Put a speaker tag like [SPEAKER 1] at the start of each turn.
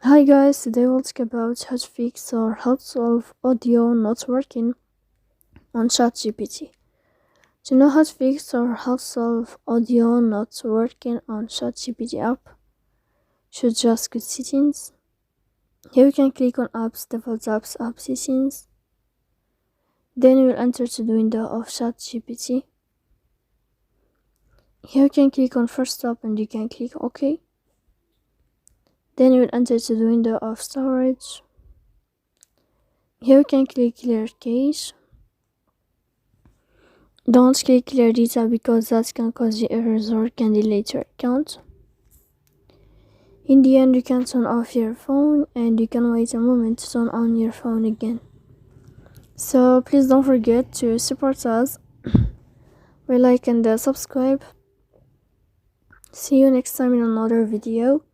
[SPEAKER 1] Hi guys, today we'll talk about how to fix or how to solve audio not working on ChatGPT. To know how to fix or how to solve audio not working on ChatGPT app, should just go to settings. Here you can click on apps, default apps, app settings. Then you will enter to the window of ChatGPT. Here you can click on first stop and you can click OK. Then you will enter to the window of storage. Here you can click clear cache. Don't click clear data because that can cause you errors or can delete your account. In the end, you can turn off your phone and you can wait a moment to turn on your phone again. So please don't forget to support us by like and subscribe. See you next time in another video.